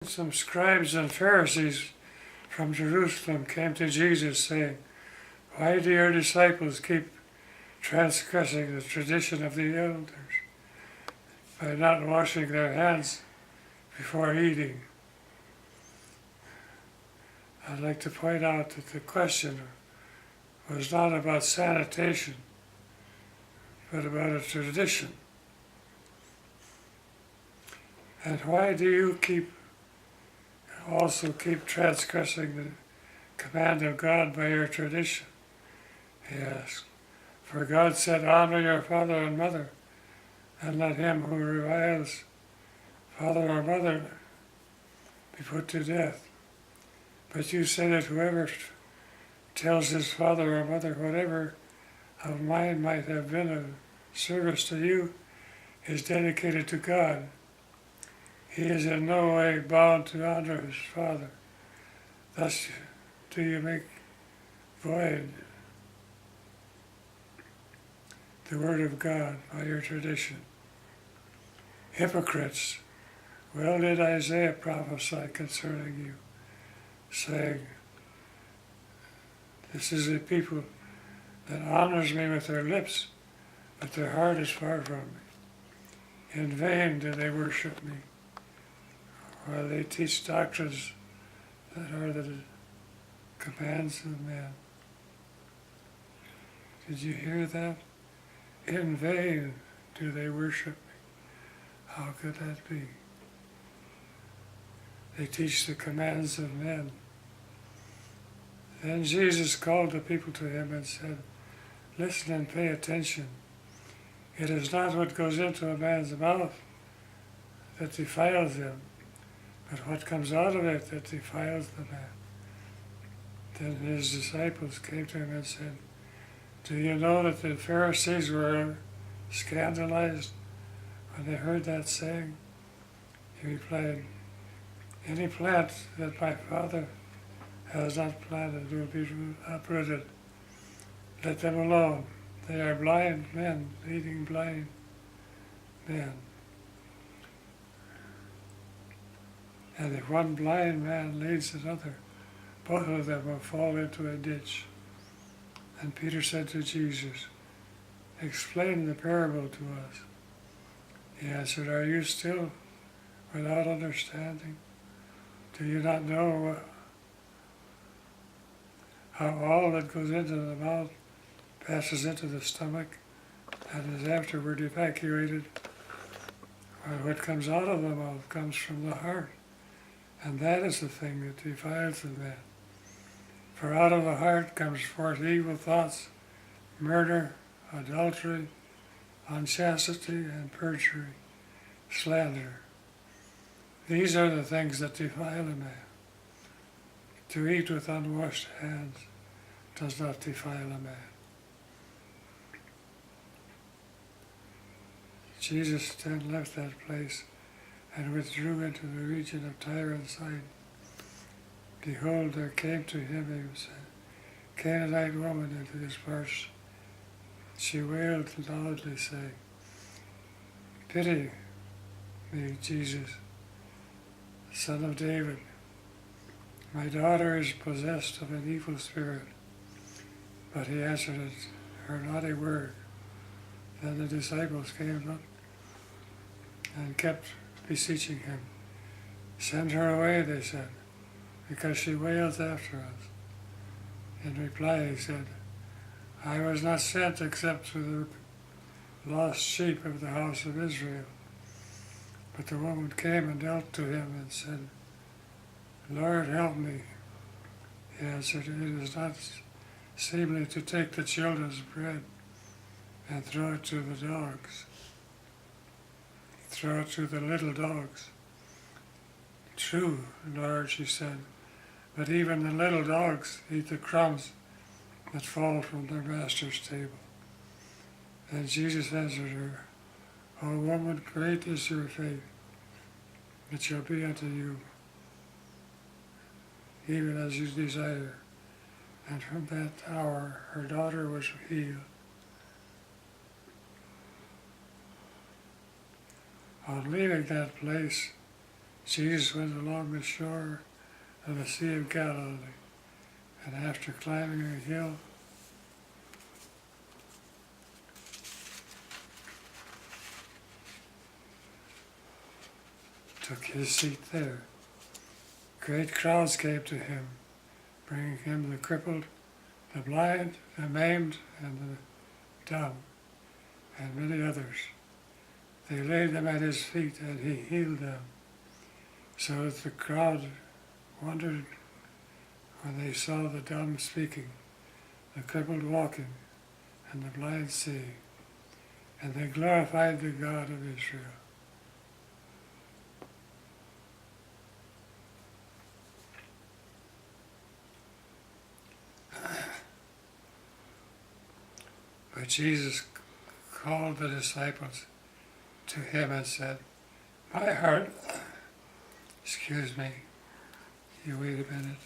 Some scribes and Pharisees from Jerusalem came to Jesus saying, "Why do your disciples keep transgressing the tradition of the elders by not washing their hands before eating?" I'd like to point out that the question was not about sanitation, but about a tradition. And why do you also keep transgressing the command of God by your tradition? He asked. For God said, "Honor your father and mother, and let him who reviles father or mother be put to death." But you say that whoever tells his father or mother whatever of mine might have been of service to you is dedicated to God. He is in no way bound to honor his father. Thus do you make void the word of God by your tradition. Hypocrites, well did Isaiah prophesy concerning you, saying, "This is a people that honors me with their lips, but their heart is far from me. In vain do they worship me, while they teach doctrines that are the commands of men." Did you hear that? In vain do they worship me. How could that be? They teach the commands of men. Then Jesus called the people to him and said, "Listen and pay attention. It is not what goes into a man's mouth that defiles him, but what comes out of it that defiles the man." Then his disciples came to him and said, "Do you know that the Pharisees were scandalized when they heard that saying?" He replied, "Any plant that my Father has not planted will be uprooted. Let them alone. They are blind men leading blind men. And if one blind man leads another, both of them will fall into a ditch." And Peter said to Jesus, "Explain the parable to us." He answered, "Are you still without understanding? Do you not know how all that goes into the mouth passes into the stomach and is afterward evacuated? While what comes out of the mouth comes from the heart, and that is the thing that defiles the man. For out of the heart comes forth evil thoughts, murder, adultery, unchastity, and perjury, slander. These are the things that defile a man. To eat with unwashed hands does not defile a man." Jesus then left that place and withdrew into the region of Tyre and Sidon. Behold, there came to him a Canaanite woman into his parts. She wailed loudly, saying, "Pity me, Jesus, Son of David. My daughter is possessed of an evil spirit." But he answered her not a word. Then the disciples came up and kept beseeching him. "Send her away," they said, "because she wails after us." In reply he said, "I was not sent except to the lost sheep of the house of Israel." But the woman came and knelt to him and said, "Lord, help me." He answered, "It is not seemly to take the children's bread and throw it to the dogs. Throw it to the little dogs." "True, Lord," she said, "but even the little dogs eat the crumbs that fall from their master's table." And Jesus answered her, "O woman, great is your faith. It shall be unto you, even as you desire." And from that hour her daughter was healed. On leaving that place, Jesus went along the shore of the Sea of Galilee, and after climbing a hill, took his seat there. Great crowds came to him, bringing him the crippled, the blind, the maimed, and the dumb, and many others. They laid them at his feet, and he healed them. So that the crowd wondered when they saw the dumb speaking, the crippled walking, and the blind seeing, and they glorified the God of Israel. But Jesus called the disciples to him and said, "My heart," excuse me, you wait a minute.